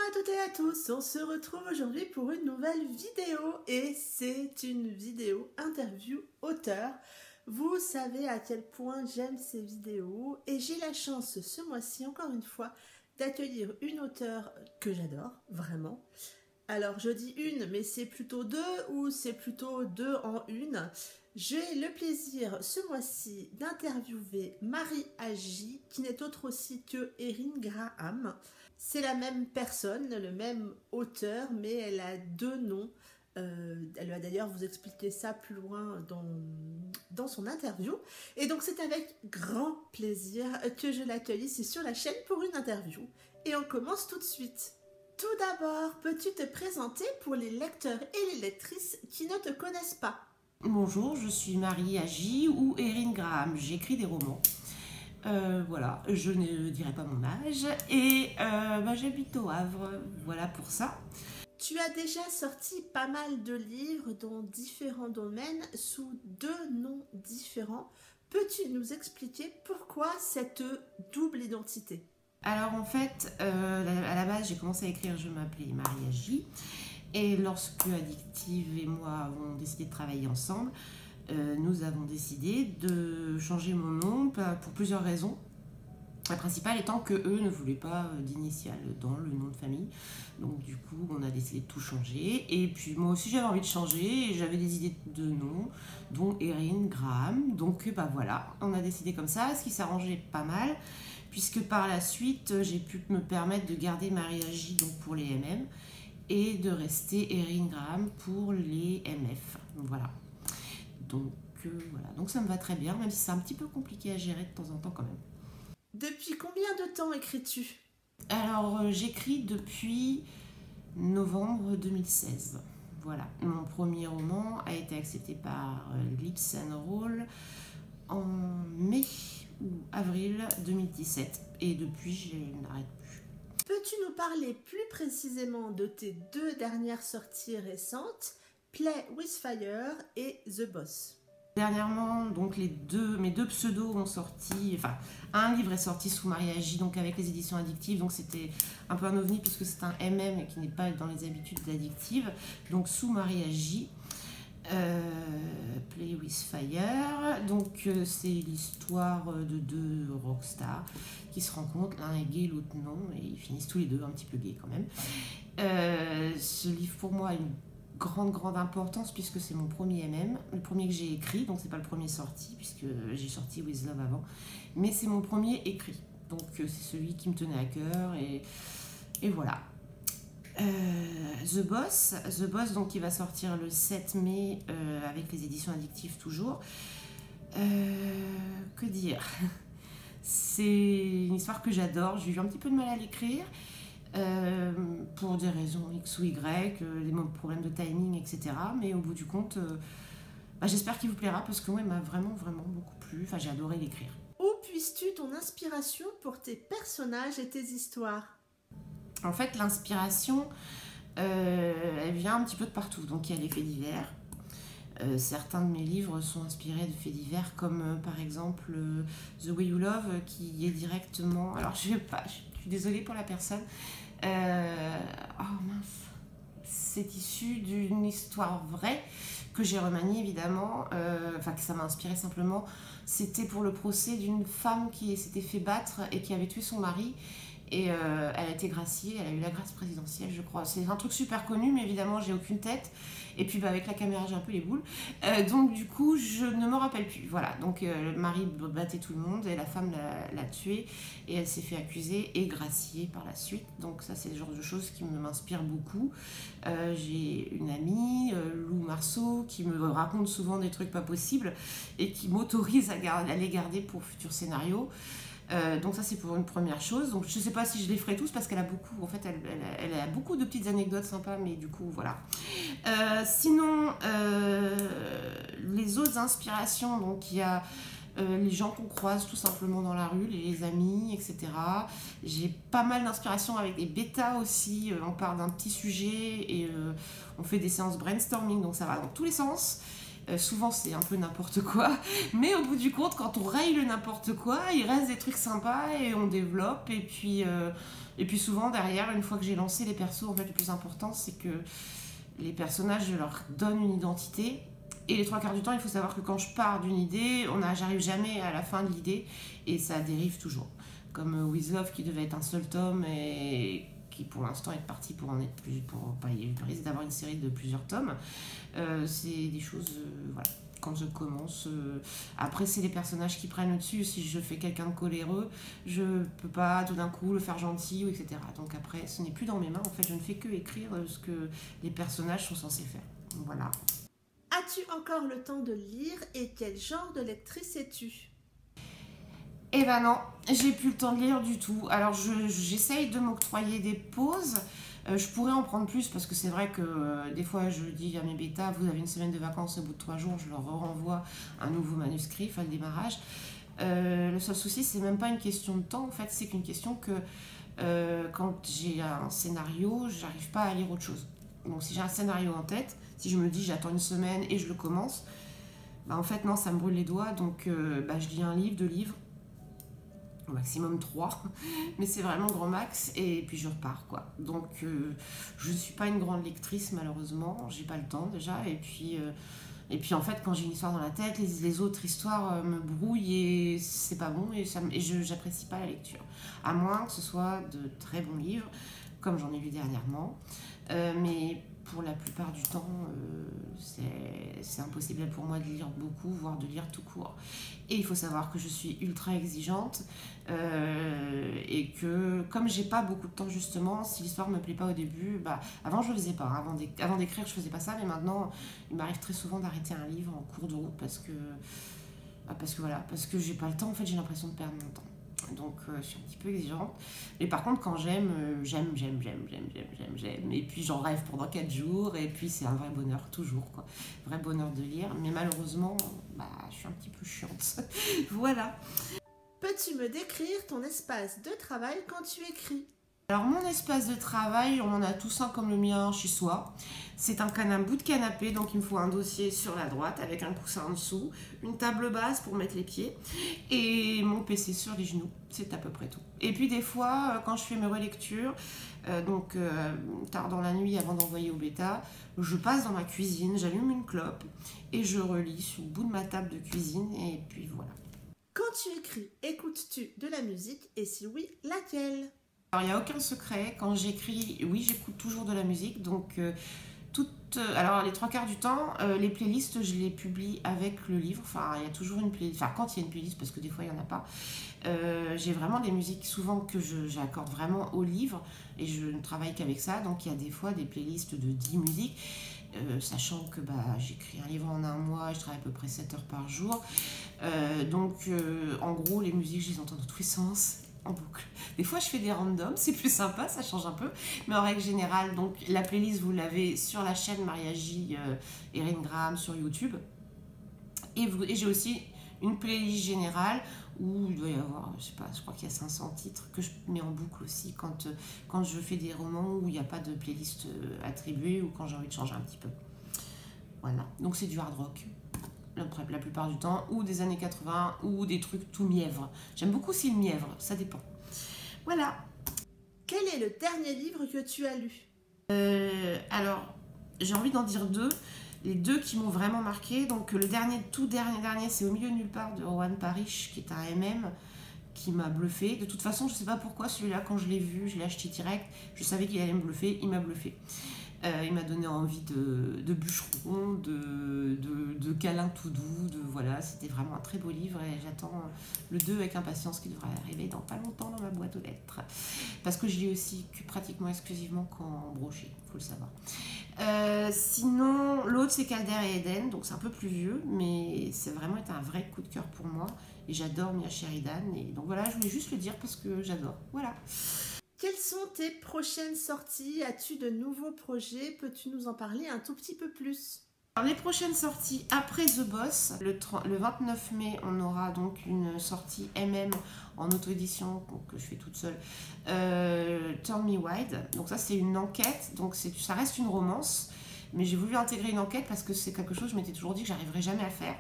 à toutes et à tous, on se retrouve aujourd'hui pour une nouvelle vidéo et c'est une vidéo interview auteur. Vous savez à quel point j'aime ces vidéos et j'ai la chance ce mois-ci encore une fois d'accueillir une auteure que j'adore vraiment. Alors je dis une mais c'est plutôt deux ou c'est plutôt deux en une. J'ai le plaisir ce mois-ci d'interviewer Marie Agi qui n'est autre aussi que Erin Graham. C'est la même personne, le même auteur, mais elle a deux noms. Elle va d'ailleurs vous expliquer ça plus loin dans son interview. Et donc c'est avec grand plaisir que je l'accueille ici sur la chaîne pour une interview. Et on commence tout de suite. Tout d'abord, peux-tu te présenter pour les lecteurs et les lectrices qui ne te connaissent pas? Bonjour, je suis Marie Agi ou Erin Graham, j'écris des romans. Voilà, je ne dirai pas mon âge et j'habite au Havre, voilà pour ça. Tu as déjà sorti pas mal de livres dans différents domaines sous deux noms différents. Peux-tu nous expliquer pourquoi cette double identité? Alors en fait, à la base j'ai commencé à écrire, je m'appelais Marie Agi et lorsque Addictive et moi avons décidé de travailler ensemble, nous avons décidé de changer mon nom pour plusieurs raisons. La principale étant que eux ne voulaient pas d'initiales dans le nom de famille. Donc du coup, on a décidé de tout changer. Et puis moi aussi, j'avais envie de changer et j'avais des idées de noms, dont Erin Graham. Donc voilà, on a décidé comme ça, ce qui s'arrangeait pas mal, puisque par la suite, j'ai pu me permettre de garder Marie Agi donc pour les MM et de rester Erin Graham pour les MF. Donc voilà. Donc ça me va très bien, même si c'est un petit peu compliqué à gérer de temps en temps quand même. Depuis combien de temps écris-tu? Alors j'écris depuis novembre 2016. Voilà, mon premier roman a été accepté par Lips and Roll en mai ou avril 2017 et depuis je n'arrête plus. Peux-tu nous parler plus précisément de tes deux dernières sorties récentes, Play with Fire et The Boss? Dernièrement, donc mes deux pseudos ont sorti, enfin un livre est sorti sous Marie Agi, donc avec les éditions Addictive, donc c'était un peu un ovni puisque c'est un MM qui n'est pas dans les habitudes d'Addictive, donc sous Marie Agi, Play with Fire, donc c'est l'histoire de deux rockstars qui se rencontrent, l'un est gay, l'autre non, et ils finissent tous les deux un petit peu gays quand même. Ce livre pour moi a une grande importance puisque c'est mon premier MM, le premier que j'ai écrit, donc c'est pas le premier sorti puisque j'ai sorti With Love avant, mais c'est mon premier écrit, donc c'est celui qui me tenait à cœur et voilà. The Boss donc qui va sortir le 7 mai avec les éditions Addictives toujours. Que dire, c'est une histoire que j'adore, j'ai eu un petit peu de mal à l'écrire. Pour des raisons X ou Y, des problèmes de timing, etc. Mais au bout du compte, j'espère qu'il vous plaira parce que moi, il m'a vraiment beaucoup plu. Enfin, j'ai adoré l'écrire. Où puisses-tu ton inspiration pour tes personnages et tes histoires? En fait, l'inspiration, elle vient un petit peu de partout. Donc, il y a les faits divers. Certains de mes livres sont inspirés de faits divers, comme par exemple The Way You Love, qui est directement... Alors, je suis désolée pour la personne. Oh mince, c'est issu d'une histoire vraie que j'ai remaniée évidemment, que ça m'a inspiré simplement. C'était pour le procès d'une femme qui s'était fait battre et qui avait tué son mari. Et elle a été graciée, elle a eu la grâce présidentielle, je crois. C'est un truc super connu, mais évidemment, j'ai aucune tête. Et puis, avec la caméra, j'ai un peu les boules. Donc, du coup, je ne me rappelle plus. Voilà. Donc, le mari battait tout le monde et la femme l'a tué. Et elle s'est fait accuser et graciée par la suite. Donc, ça, c'est le genre de choses qui m'inspirent beaucoup. J'ai une amie, Lou Marceau, qui me raconte souvent des trucs pas possibles et qui m'autorise à les garder pour futurs scénarios. Donc ça c'est pour une première chose. Donc je sais pas si je les ferai tous parce qu'elle a beaucoup, en fait elle a beaucoup de petites anecdotes sympas, mais du coup voilà. Sinon les autres inspirations, donc il y a les gens qu'on croise tout simplement dans la rue, les amis, etc. J'ai pas mal d'inspiration avec des bêtas aussi. On parle d'un petit sujet et on fait des séances brainstorming, donc ça va dans tous les sens. Souvent c'est un peu n'importe quoi, mais au bout du compte, quand on raye le n'importe quoi, il reste des trucs sympas et on développe. Et puis souvent derrière, une fois que j'ai lancé les persos, en fait le plus important c'est que les personnages, je leur donne une identité. Et les trois quarts du temps, il faut savoir que quand je pars d'une idée, j'arrive jamais à la fin de l'idée et ça dérive toujours. Comme With Love qui devait être un seul tome et qui pour l'instant est parti pour en être plus, il risque d'avoir une série de plusieurs tomes. C'est des choses, voilà. Quand je commence, après c'est les personnages qui prennent le dessus. Si je fais quelqu'un de coléreux, je peux pas tout d'un coup le faire gentil ou etc. Donc après, ce n'est plus dans mes mains. En fait, je ne fais que écrire ce que les personnages sont censés faire. Voilà. As-tu encore le temps de lire et quel genre de lectrice es-tu? Eh ben non, j'ai plus le temps de lire du tout. Alors j'essaye de m'octroyer des pauses. Je pourrais en prendre plus parce que c'est vrai que des fois je dis à mes bêtas, vous avez une semaine de vacances, au bout de 3 jours, je leur renvoie un nouveau manuscrit, enfin le démarrage. Le seul souci, c'est même pas une question de temps, en fait, c'est qu'une question que quand j'ai un scénario, j'arrive pas à lire autre chose. Donc si j'ai un scénario en tête, si je me dis j'attends une semaine et je le commence, bah en fait non, ça me brûle les doigts, donc je lis un livre, 2 livres, au maximum 3, mais c'est vraiment grand max, et puis je repars quoi. Donc je ne suis pas une grande lectrice malheureusement, j'ai pas le temps déjà, et puis en fait quand j'ai une histoire dans la tête, les autres histoires me brouillent et c'est pas bon, et j'apprécie pas la lecture. À moins que ce soit de très bons livres, comme j'en ai lu dernièrement, mais pour la plupart du temps, c'est impossible pour moi de lire beaucoup, voire de lire tout court. Et il faut savoir que je suis ultra exigeante et que comme j'ai pas beaucoup de temps justement, si l'histoire me plaît pas au début, avant je le faisais pas, avant d'écrire je faisais pas ça, mais maintenant il m'arrive très souvent d'arrêter un livre en cours de route parce que j'ai pas le temps, en fait j'ai l'impression de perdre mon temps. Donc je suis un petit peu exigeante. Mais par contre, quand j'aime. Et puis j'en rêve pendant 4 jours. Et puis c'est un vrai bonheur, toujours, quoi. Vrai bonheur de lire. Mais malheureusement, je suis un petit peu chiante. Voilà. Peux-tu me décrire ton espace de travail quand tu écris? Alors mon espace de travail, on en a tous un comme le mien chez soi. C'est un bout de canapé, donc il me faut un dossier sur la droite avec un coussin en dessous, une table basse pour mettre les pieds et mon PC sur les genoux. C'est à peu près tout. Et puis des fois, quand je fais mes relectures, tard dans la nuit avant d'envoyer au bêta, je passe dans ma cuisine, j'allume une clope et je relis sur le bout de ma table de cuisine et puis voilà. Quand tu écris, écoutes-tu de la musique et si oui, laquelle? Alors, il n'y a aucun secret. Quand j'écris, oui, j'écoute toujours de la musique. Donc, alors, les 3 quarts du temps, les playlists, je les publie avec le livre. Enfin, il y a toujours une playlist. Enfin, quand il y a une playlist, parce que des fois, il n'y en a pas. J'ai vraiment des musiques, souvent, que j'accorde vraiment au livre. Et je ne travaille qu'avec ça. Donc, il y a des fois des playlists de 10 musiques. Sachant que j'écris un livre en 1 mois, je travaille à peu près 7 heures par jour. En gros, les musiques, je les entends dans tous les sens. En boucle. Des fois, je fais des randoms, c'est plus sympa, ça change un peu. Mais en règle générale, donc la playlist, vous l'avez sur la chaîne Maria J. Erin Graham sur YouTube. Et j'ai aussi une playlist générale où il doit y avoir, je sais pas, je crois qu'il y a 500 titres que je mets en boucle aussi quand je fais des romans où il n'y a pas de playlist attribuée ou quand j'ai envie de changer un petit peu. Voilà, donc c'est du hard rock. La plupart du temps, ou des années 80, ou des trucs tout mièvre. J'aime beaucoup aussi le mièvre, ça dépend. Voilà. Quel est le dernier livre que tu as lu? Alors, j'ai envie d'en dire 2. Les 2 qui m'ont vraiment marqué. Donc, le tout dernier, c'est Au milieu de nulle part de Rowan Parrish, qui est un MM qui m'a bluffé. De toute façon, je ne sais pas pourquoi celui-là, quand je l'ai vu, je l'ai acheté direct. Je savais qu'il allait me bluffer, il m'a bluffé. Il m'a donné envie de bûcheron, de câlin tout doux, voilà, c'était vraiment un très beau livre et j'attends le 2 avec impatience qui devrait arriver dans pas longtemps dans ma boîte aux lettres. Parce que je lis aussi pratiquement exclusivement qu'en broché, il faut le savoir. Sinon, l'autre c'est Calder et Eden, donc c'est un peu plus vieux, mais c'est vraiment été un vrai coup de cœur pour moi et j'adore Mia Sheridan et donc voilà, je voulais juste le dire parce que j'adore, voilà. Quelles sont tes prochaines sorties? As-tu de nouveaux projets? Peux-tu nous en parler un tout petit peu plus? Alors, les prochaines sorties après The Boss, le 29 mai, on aura donc une sortie MM en auto-édition que je fais toute seule, Turn Me Wide. Donc ça c'est une enquête, donc ça reste une romance, mais j'ai voulu intégrer une enquête parce que c'est quelque chose que je m'étais toujours dit que j'arriverais jamais à faire.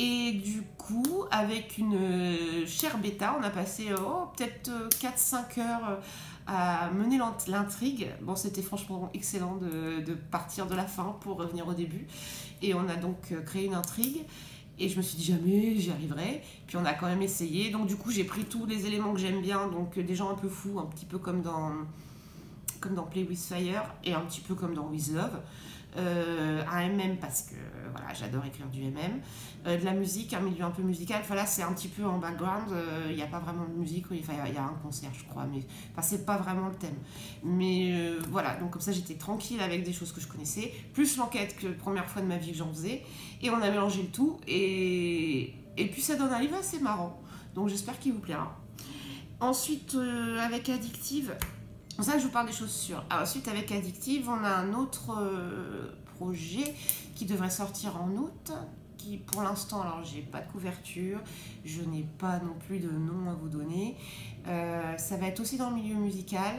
Et du coup, avec une chère bêta, on a passé peut-être 4-5 heures à mener l'intrigue. Bon, c'était franchement excellent de partir de la fin pour revenir au début. Et on a donc créé une intrigue. Et je me suis dit jamais j'y arriverai. Puis on a quand même essayé. Donc du coup, j'ai pris tous les éléments que j'aime bien. Donc des gens un peu fous, un petit peu comme dans Play with Fire et un petit peu comme dans With Love. Un MM parce que voilà, j'adore écrire du MM. De la musique, un milieu un peu musical. Enfin là, c'est un petit peu en background. Il n'y a pas vraiment de musique. Il y a un concert, je crois. Mais enfin, c'est pas vraiment le thème. Mais voilà, donc comme ça, j'étais tranquille avec des choses que je connaissais. Plus l'enquête que la première fois de ma vie que j'en faisais. Et on a mélangé le tout. Et puis ça donne un livre assez marrant. Donc j'espère qu'il vous plaira. Ensuite, avec Addictive. C'est ça que je vous parle des choses sûres. Ensuite, avec Addictive, on a un autre projet qui devrait sortir en août, qui pour l'instant, alors j'ai pas de couverture, je n'ai pas non plus de nom à vous donner. Ça va être aussi dans le milieu musical.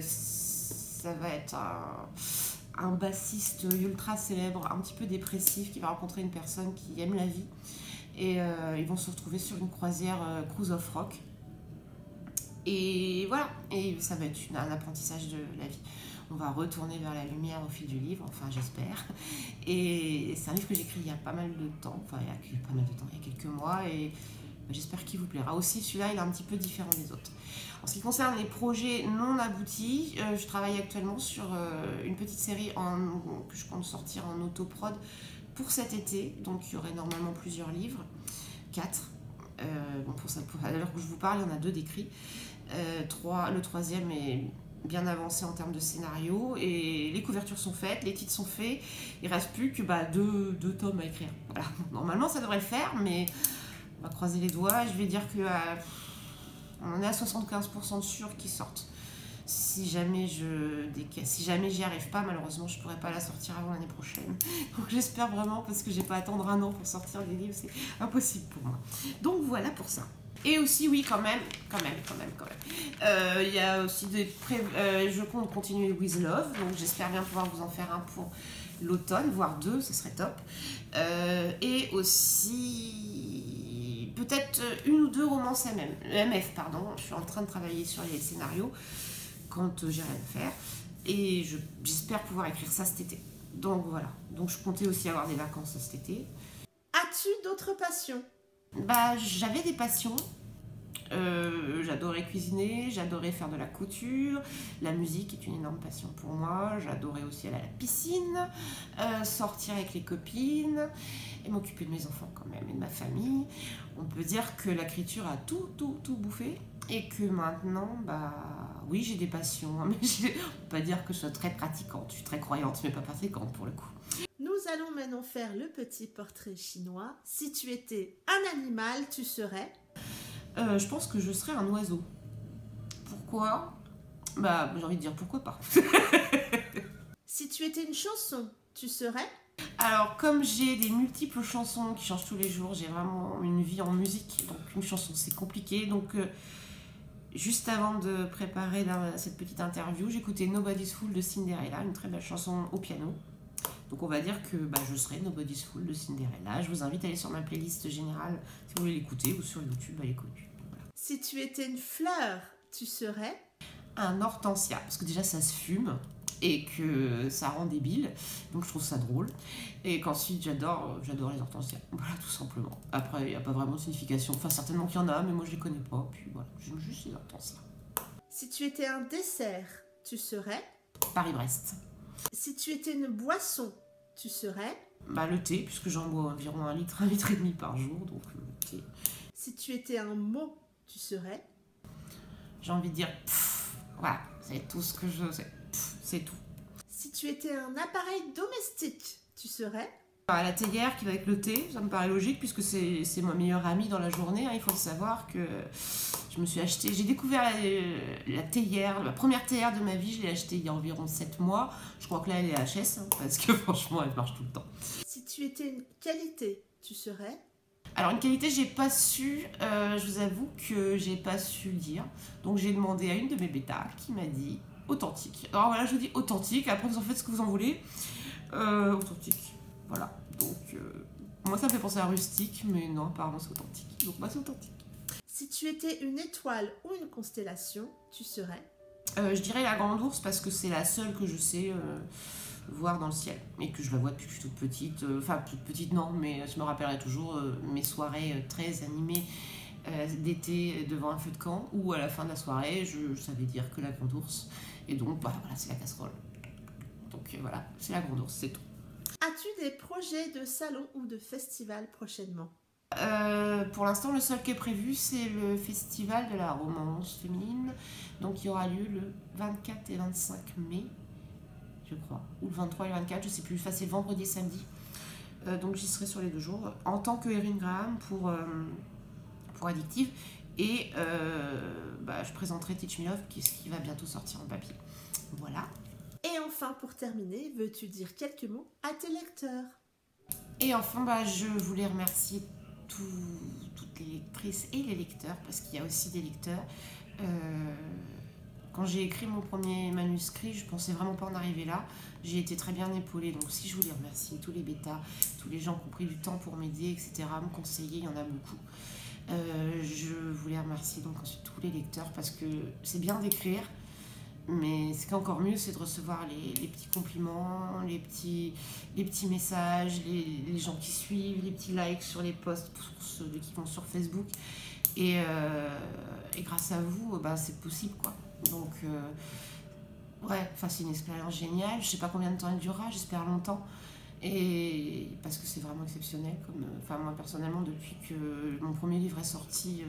Ça va être un bassiste ultra célèbre, un petit peu dépressif, qui va rencontrer une personne qui aime la vie. Et ils vont se retrouver sur une croisière Cruise of Rock. Et voilà, et ça va être un apprentissage de la vie. On va retourner vers la lumière au fil du livre, enfin j'espère. Et c'est un livre que j'ai écrit il y a pas mal de temps, il y a quelques mois, et j'espère qu'il vous plaira. Aussi, celui-là, il est un petit peu différent des autres. En ce qui concerne les projets non aboutis, je travaille actuellement sur une petite série que je compte sortir en autoprod pour cet été. Donc il y aurait normalement plusieurs livres, 4. À l'heure où je vous parle, il y en a 2 d'écrits. Le 3e est bien avancé en termes de scénario et les couvertures sont faites, les titres sont faits, il ne reste plus que 2 tomes à écrire. Voilà. Normalement ça devrait le faire, mais on va croiser les doigts. Je vais dire on en est à 75% de sûr qu'ils sortent. Si jamais j'y arrive pas, malheureusement je pourrais pas la sortir avant l'année prochaine. Donc j'espère vraiment, parce que j'ai pas à attendre un an pour sortir des livres, c'est impossible pour moi. Donc voilà pour ça. Et aussi, oui, quand même. Il y a aussi je compte continuer With Love, donc j'espère bien pouvoir vous en faire un pour l'automne, voire 2, ce serait top. Et aussi, peut-être 1 ou 2 romances MF, pardon. Je suis en train de travailler sur les scénarios quand j'ai rien à faire. Et j'espère pouvoir écrire ça cet été. Donc voilà. Donc je comptais aussi avoir des vacances cet été. As-tu d'autres passions ? J'avais des passions. J'adorais cuisiner, j'adorais faire de la couture, la musique est une énorme passion pour moi, j'adorais aussi aller à la piscine, sortir avec les copines et m'occuper de mes enfants quand même et de ma famille. On peut dire que l'écriture a tout bouffé et que maintenant, oui, j'ai des passions, mais on peut pas dire que je sois très pratiquante, je suis très croyante mais pas pratiquante pour le coup. Nous allons maintenant faire le petit portrait chinois. Si tu étais un animal, tu serais ? Je pense que je serais un oiseau. Pourquoi ? J'ai envie de dire pourquoi pas. Si tu étais une chanson, tu serais ? Alors, comme j'ai des multiples chansons qui changent tous les jours, j'ai vraiment une vie en musique. Donc, une chanson, c'est compliqué. Donc, juste avant de préparer cette petite interview, j'écoutais Nobody's Fool de Cinderella, une très belle chanson au piano. Donc on va dire que je serai Nobody's Fool de Cinderella. Je vous invite à aller sur ma playlist générale si vous voulez l'écouter, ou sur YouTube, elle est connue. Voilà. Si tu étais une fleur, tu serais ? Un hortensia, parce que déjà ça se fume et que ça rend débile, donc je trouve ça drôle. Et qu'ensuite j'adore les hortensias, voilà, tout simplement. Après il n'y a pas vraiment de signification, enfin certainement qu'il y en a, mais moi je les connais pas, puis voilà, j'aime juste les hortensias. Si tu étais un dessert, tu serais ? Paris-Brest. Si tu étais une boisson, tu serais ? Le thé, puisque j'en bois environ 1 litre et demi par jour, donc le thé. Si tu étais un mot, tu serais ? J'ai envie de dire voilà, c'est tout ce que je sais, c'est tout. Si tu étais un appareil domestique, tu serais ? La théière qui va avec le thé, ça me paraît logique puisque c'est ma meilleure amie dans la journée. Il faut le savoir que j'ai découvert la théière, la première théière de ma vie, je l'ai achetée il y a environ 7 mois. Je crois que là elle est HS parce que franchement elle marche tout le temps. Si tu étais une qualité, tu serais ? Alors une qualité, j'ai pas su, je vous avoue que j'ai pas su le dire. Donc j'ai demandé à une de mes bêtas qui m'a dit authentique. Alors voilà, je dis authentique, après vous en faites ce que vous en voulez. Authentique, voilà. Donc, moi ça me fait penser à rustique, mais non, apparemment c'est authentique. Donc moi c'est authentique. Si tu étais une étoile ou une constellation, tu serais? Je dirais la Grande Ourse parce que c'est la seule que je sais voir dans le ciel et que je la vois depuis que je suis toute petite. Enfin, toute petite non, mais je me rappellerai toujours mes soirées très animées d'été devant un feu de camp où à la fin de la soirée, je savais dire que la Grande Ourse. Et donc, bah, voilà, c'est la casserole. Donc voilà, c'est la Grande Ourse, c'est tout. As-tu des projets de salon ou de festival prochainement? Pour l'instant, le seul qui est prévu, c'est le festival de la romance féminine. Donc, il y aura lieu le 24 et 25 mai, je crois. Ou le 23 et le 24, je sais plus. Enfin, c'est vendredi et samedi. Donc, j'y serai sur les 2 jours. En tant que Erin Graham pour Addictive. Et bah, je présenterai Teach Me Love, qui va bientôt sortir en papier. Voilà. Et enfin, pour terminer, veux-tu dire quelques mots à tes lecteurs? Et enfin, bah, je voulais remercier toutes les lectrices et les lecteurs, parce qu'il y a aussi des lecteurs. Quand j'ai écrit mon premier manuscrit, je pensais vraiment pas en arriver là. J'ai été très bien épaulée, donc si je voulais remercier tous les bêtas, tous les gens qui ont pris du temps pour m'aider, etc., me conseiller, il y en a beaucoup. Je voulais remercier donc ensuite tous les lecteurs, parce que c'est bien d'écrire, mais ce qui est encore mieux, c'est de recevoir les petits compliments, les petits messages, les gens qui suivent, les petits likes sur les posts pour ceux qui vont sur Facebook. Et grâce à vous, bah, c'est possible, quoi. Donc, ouais, c'est une expérience géniale. Je sais pas combien de temps elle durera, j'espère longtemps. Et parce que c'est vraiment exceptionnel. Moi, personnellement, depuis que mon premier livre est sorti,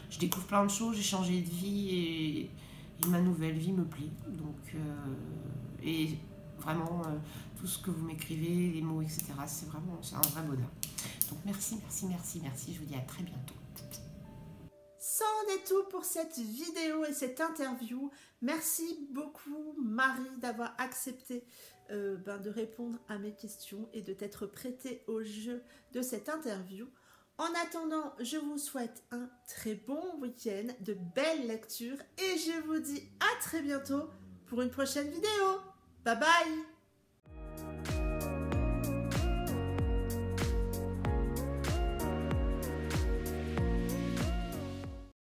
je découvre plein de choses, j'ai changé de vie et ma nouvelle vie me plaît. Donc, et vraiment, tout ce que vous m'écrivez, les mots, etc., c'est un vrai bonheur. Donc, merci. Je vous dis à très bientôt. C'en est tout pour cette vidéo et cette interview. Merci beaucoup Marie d'avoir accepté de répondre à mes questions et de t'être prêtée au jeu de cette interview. En attendant, je vous souhaite un très bon week-end, de belles lectures et je vous dis à très bientôt pour une prochaine vidéo. Bye bye!